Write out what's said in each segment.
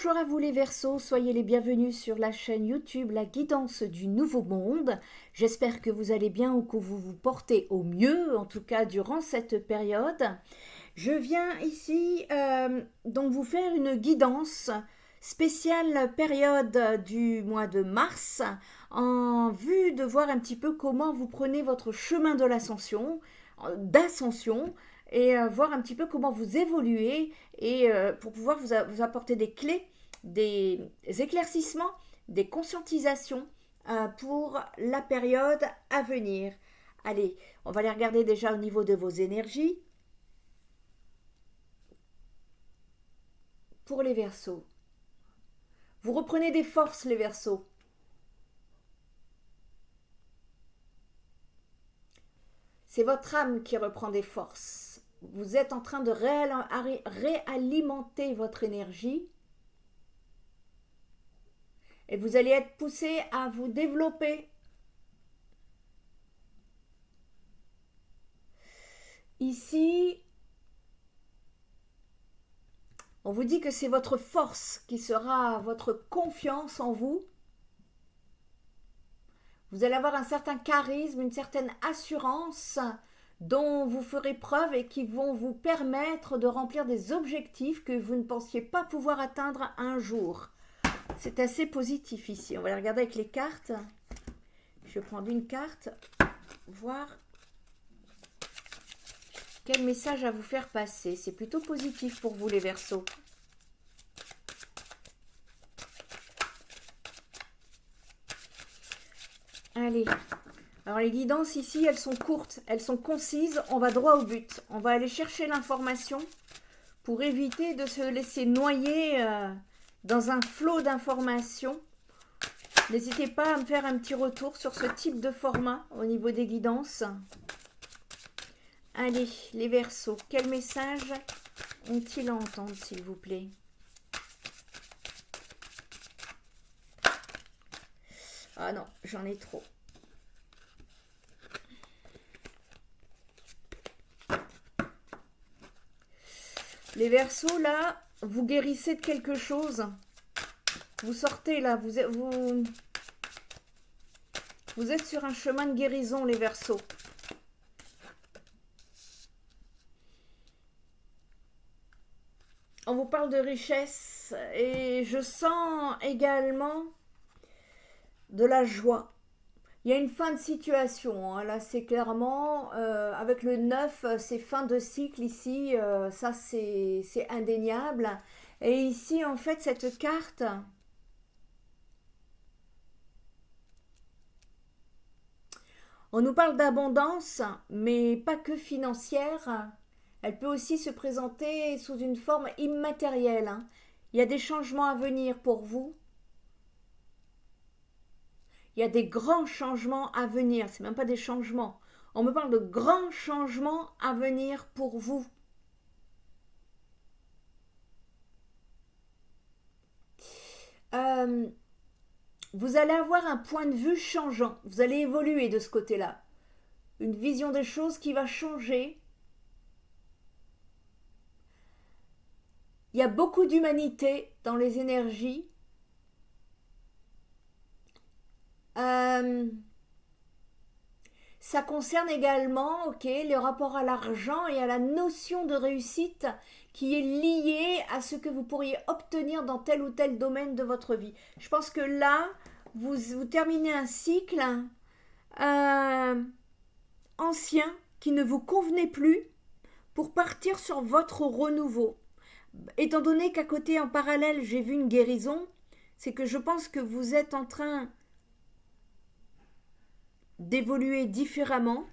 Bonjour à vous les Verseaux, soyez les bienvenus sur la chaîne YouTube La Guidance du Nouveau Monde. J'espère que vous allez bien ou que vous vous portez au mieux, en tout cas durant cette période. Je viens ici donc vous faire une guidance spéciale période du mois de mars en vue de voir un petit peu comment vous prenez votre chemin de l'ascension, d'ascension, et voir un petit peu comment vous évoluez et pour pouvoir vous apporter des clés, des éclaircissements, des conscientisations pour la période à venir. Allez, on va les regarder déjà au niveau de vos énergies. Pour les Verseaux, vous reprenez des forces les Verseaux. C'est votre âme qui reprend des forces. Vous êtes en train de réalimenter votre énergie et vous allez être poussé à vous développer. Ici, on vous dit que c'est votre force qui sera votre confiance en vous. Vous allez avoir un certain charisme, une certaine assurance dont vous ferez preuve et qui vont vous permettre de remplir des objectifs que vous ne pensiez pas pouvoir atteindre un jour. C'est assez positif ici. On va les regarder avec les cartes. Je vais prendre une carte, voir quel message à vous faire passer. C'est plutôt positif pour vous les Verseaux. Allez, alors les guidances ici, elles sont courtes, elles sont concises, on va droit au but. On va aller chercher l'information pour éviter de se laisser noyer dans un flot d'informations. N'hésitez pas à me faire un petit retour sur ce type de format au niveau des guidances. Allez, les Verseaux, quel message ont-ils à entendre, s'il vous plaît? Ah non, j'en ai trop. Les Verseaux, là, vous guérissez de quelque chose. Vous sortez, là, vous êtes sur un chemin de guérison, les Verseaux. On vous parle de richesse et je sens également de la joie. Il y a une fin de situation, hein. Là c'est clairement, avec le 9, c'est fin de cycle ici, ça c'est indéniable. Et ici en fait cette carte, on nous parle d'abondance, mais pas que financière, elle peut aussi se présenter sous une forme immatérielle, hein. Il y a des changements à venir pour vous. Il y a des grands changements à venir, c'est même pas des changements. On me parle de grands changements à venir pour vous. Vous allez avoir un point de vue changeant, vous allez évoluer de ce côté-là. Une vision des choses qui va changer. Il y a beaucoup d'humanité dans les énergies. Ça concerne également le rapport à l'argent et à la notion de réussite qui est liée à ce que vous pourriez obtenir dans tel ou tel domaine de votre vie. Je pense que là, vous terminez un cycle ancien qui ne vous convenait plus pour partir sur votre renouveau. Étant donné qu'à côté, en parallèle, j'ai vu une guérison, c'est que je pense que vous êtes en train d'évoluer différemment.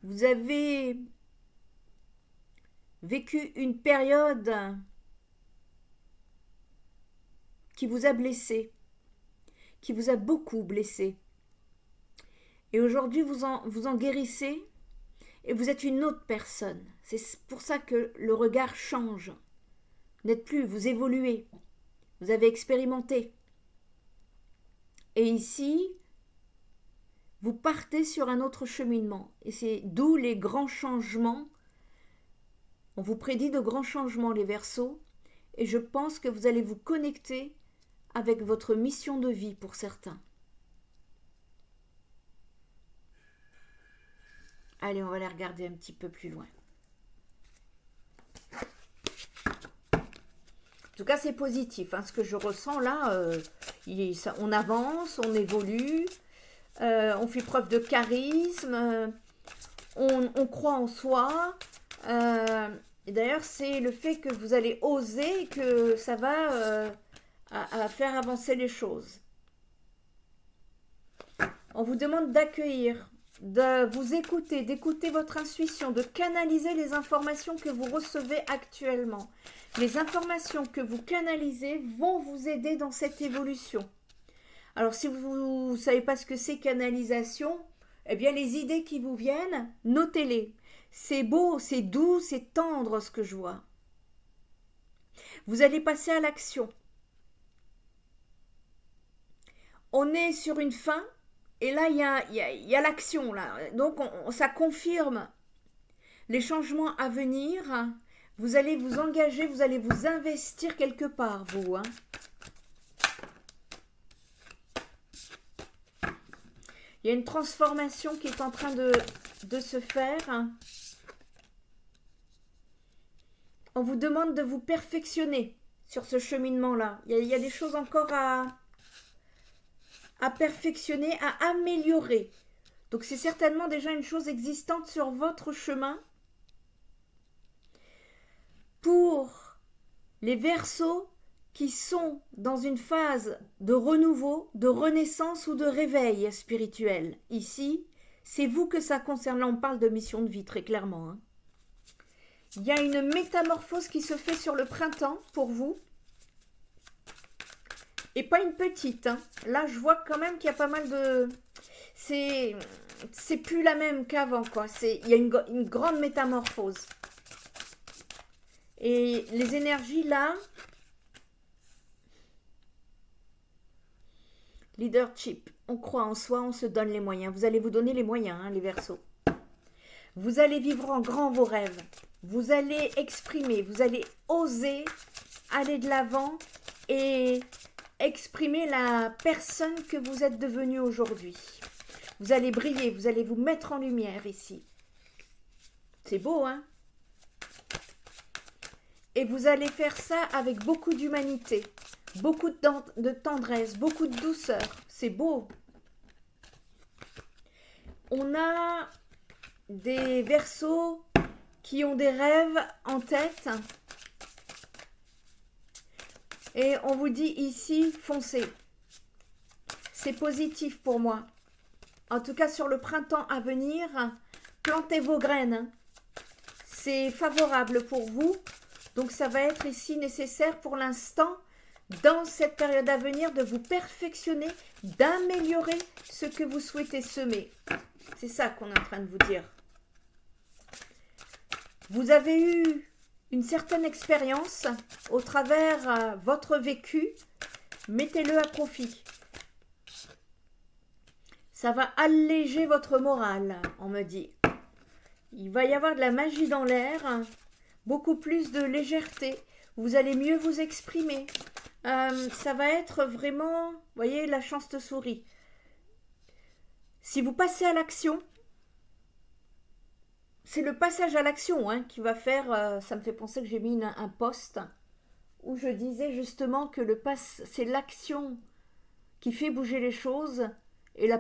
Vous avez vécu une période qui vous a blessé, qui vous a beaucoup blessé. Et aujourd'hui, vous en guérissez et vous êtes une autre personne. C'est pour ça que le regard change. Vous n'êtes plus, vous évoluez. Vous avez expérimenté. Et ici, vous partez sur un autre cheminement. Et c'est d'où les grands changements. On vous prédit de grands changements, les Verseaux. et je pense que vous allez vous connecter avec votre mission de vie pour certains. Allez, on va les regarder un petit peu plus loin. En tout cas, c'est positif. Hein, ce que je ressens là, on avance, on évolue, on fait preuve de charisme, on croit en soi. Et d'ailleurs, c'est le fait que vous allez oser que ça va à faire avancer les choses. On vous demande d'accueillir, de vous écouter, d'écouter votre intuition, de canaliser les informations que vous recevez actuellement. Les informations que vous canalisez vont vous aider dans cette évolution. Alors, si vous ne savez pas ce que c'est canalisation, eh bien, les idées qui vous viennent, notez-les. C'est beau, c'est doux, c'est tendre ce que je vois. Vous allez passer à l'action. On est sur une fin. Et là, il y a l'action, là. Donc, ça confirme les changements à venir. Vous allez vous engager, vous allez vous investir quelque part, vous. Hein. Il y a une transformation qui est en train de se faire. On vous demande de vous perfectionner sur ce cheminement-là. Il y a des choses encore à perfectionner, à améliorer. Donc c'est certainement déjà une chose existante sur votre chemin. Pour les Verseaux qui sont dans une phase de renouveau, de renaissance ou de réveil spirituel. Ici, c'est vous que ça concerne. Là, on parle de mission de vie, très clairement. Hein. Il y a une métamorphose qui se fait sur le printemps pour vous. Et pas une petite. Hein. Là, je vois quand même qu'il y a pas mal de... C'est plus la même qu'avant, quoi. Il y a une grande métamorphose. Et les énergies, là... Leadership. On croit en soi, on se donne les moyens. Vous allez vous donner les moyens, hein, les Verseaux. Vous allez vivre en grand vos rêves. Vous allez exprimer, vous allez oser aller de l'avant et... exprimer la personne que vous êtes devenue aujourd'hui. Vous allez briller, vous allez vous mettre en lumière ici. C'est beau, hein? Et vous allez faire ça avec beaucoup d'humanité, beaucoup de tendresse, beaucoup de douceur. C'est beau. On a des Verseaux qui ont des rêves en tête. Et on vous dit ici, foncez. C'est positif pour moi. En tout cas, sur le printemps à venir, plantez vos graines. C'est favorable pour vous. Donc, ça va être ici nécessaire pour l'instant, dans cette période à venir, de vous perfectionner, d'améliorer ce que vous souhaitez semer. C'est ça qu'on est en train de vous dire. Vous avez eu une certaine expérience au travers votre vécu, mettez-le à profit. Ça va alléger votre morale, on me dit. Il va y avoir de la magie dans l'air, beaucoup plus de légèreté. Vous allez mieux vous exprimer. Ça va être vraiment, vous voyez, la chance te sourit. Si vous passez à l'action, c'est le passage à l'action hein, qui va faire, ça me fait penser que j'ai mis un post où je disais justement que c'est l'action qui fait bouger les choses et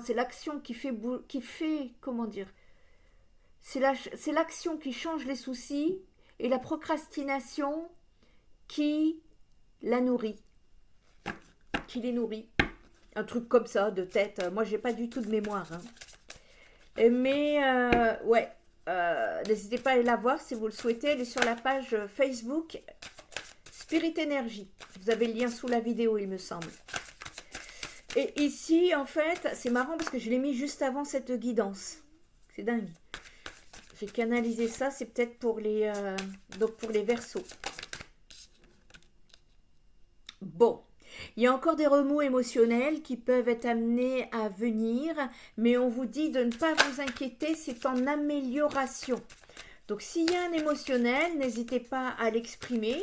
c'est l'action qui fait, comment dire, c'est l'action qui change les soucis et la procrastination qui la nourrit, qui les nourrit. Un truc comme ça de tête, moi j'ai pas du tout de mémoire hein. Mais ouais, n'hésitez pas à aller la voir si vous le souhaitez. Elle est sur la page Facebook Spirit Energy. Vous avez le lien sous la vidéo, il me semble. Et ici, en fait, c'est marrant parce que je l'ai mis juste avant cette guidance. C'est dingue. J'ai canalisé ça, c'est peut-être pour les Verseaux. Bon. Il y a encore des remous émotionnels qui peuvent être amenés à venir, mais on vous dit de ne pas vous inquiéter, c'est en amélioration. Donc s'il y a un émotionnel, n'hésitez pas à l'exprimer.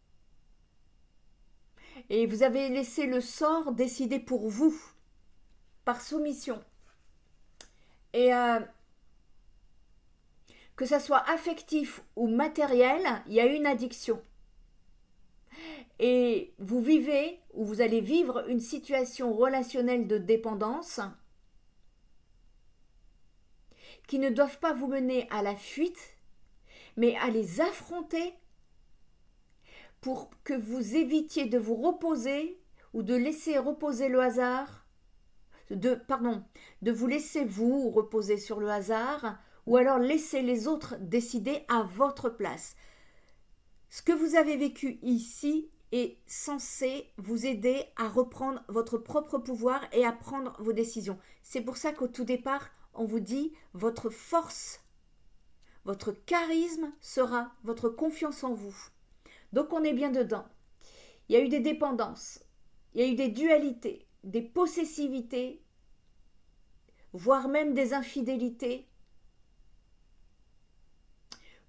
Et vous avez laissé le sort décider pour vous, par soumission. Et que ça soit affectif ou matériel, il y a une addiction. Et vous vivez, ou vous allez vivre une situation relationnelle de dépendance qui ne doivent pas vous mener à la fuite, mais à les affronter pour que vous évitiez de vous reposer ou de laisser reposer le hasard, de vous laisser vous reposer sur le hasard, ou alors laisser les autres décider à votre place. Ce que vous avez vécu ici est censé vous aider à reprendre votre propre pouvoir et à prendre vos décisions. C'est pour ça qu'au tout départ, on vous dit votre force, votre charisme sera votre confiance en vous. Donc on est bien dedans. Il y a eu des dépendances, il y a eu des dualités, des possessivités, voire même des infidélités.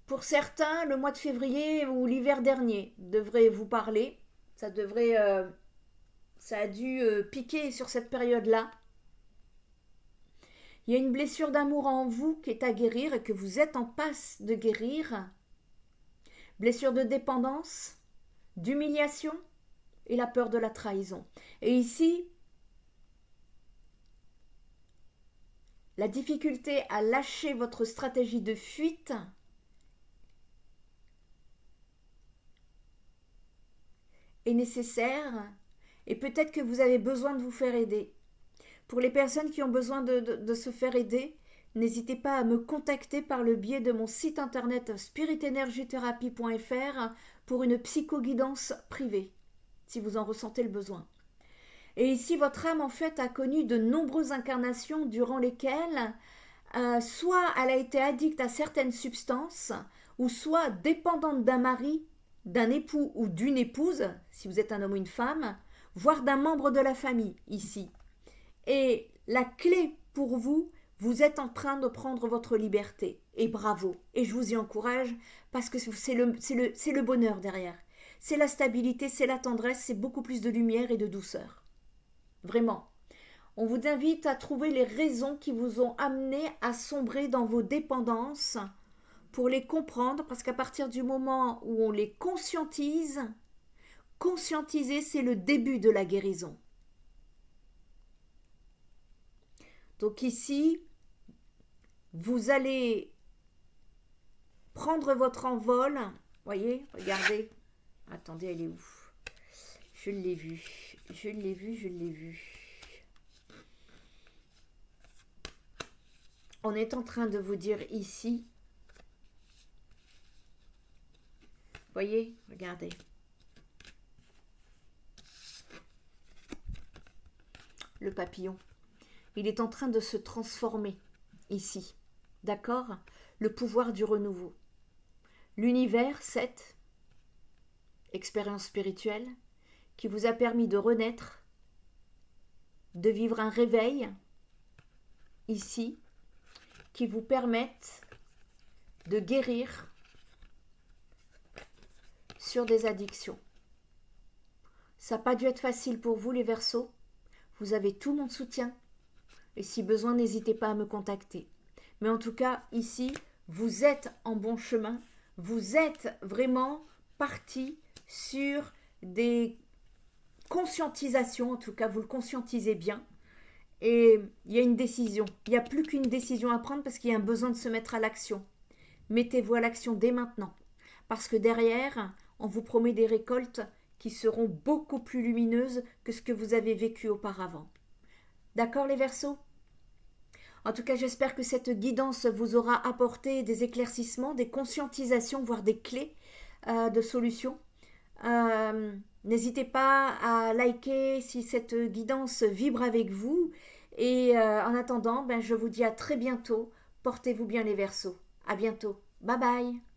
Pour certains, le mois de février ou l'hiver dernier devrait vous parler. Ça a dû piquer sur cette période-là. Il y a une blessure d'amour en vous qui est à guérir et que vous êtes en passe de guérir. Blessure de dépendance, d'humiliation et la peur de la trahison. Et ici, la difficulté à lâcher votre stratégie de fuite est nécessaire et peut-être que vous avez besoin de vous faire aider. Pour les personnes qui ont besoin de se faire aider, n'hésitez pas à me contacter par le biais de mon site internet spiritenergithérapie.fr pour une psychoguidance privée, si vous en ressentez le besoin. Et ici, votre âme, en fait, a connu de nombreuses incarnations durant lesquelles soit elle a été addicte à certaines substances, ou soit dépendante d'un mari, d'un époux ou d'une épouse, si vous êtes un homme ou une femme, voire d'un membre de la famille, ici. Et la clé pour vous, vous êtes en train de prendre votre liberté. Et bravo. Et je vous y encourage parce que c'est le bonheur derrière. C'est la stabilité, c'est la tendresse, c'est beaucoup plus de lumière et de douceur. Vraiment. On vous invite à trouver les raisons qui vous ont amené à sombrer dans vos dépendances pour les comprendre, parce qu'à partir du moment où on les conscientise, conscientiser, c'est le début de la guérison. Donc ici, vous allez prendre votre envol. Voyez, regardez. Attendez, elle est où? Je l'ai vue. Je l'ai vue. On est en train de vous dire ici. Voyez, regardez. Le papillon. Il est en train de se transformer ici. D'accord? Le pouvoir du renouveau. L'univers 7, expérience spirituelle, qui vous a permis de renaître, de vivre un réveil ici, qui vous permettent de guérir sur des addictions. Ça n'a pas dû être facile pour vous, les Verseaux. Vous avez tout mon soutien. Et si besoin, n'hésitez pas à me contacter. Mais en tout cas, ici, vous êtes en bon chemin. Vous êtes vraiment parti sur des conscientisations. En tout cas, vous le conscientisez bien. Et il y a une décision. Il n'y a plus qu'une décision à prendre parce qu'il y a un besoin de se mettre à l'action. Mettez-vous à l'action dès maintenant. Parce que derrière, on vous promet des récoltes qui seront beaucoup plus lumineuses que ce que vous avez vécu auparavant. D'accord les Verseaux? En tout cas, j'espère que cette guidance vous aura apporté des éclaircissements, des conscientisations, voire des clés de solutions. N'hésitez pas à liker si cette guidance vibre avec vous. Et en attendant, je vous dis à très bientôt. Portez-vous bien les Verseaux. À bientôt. Bye bye.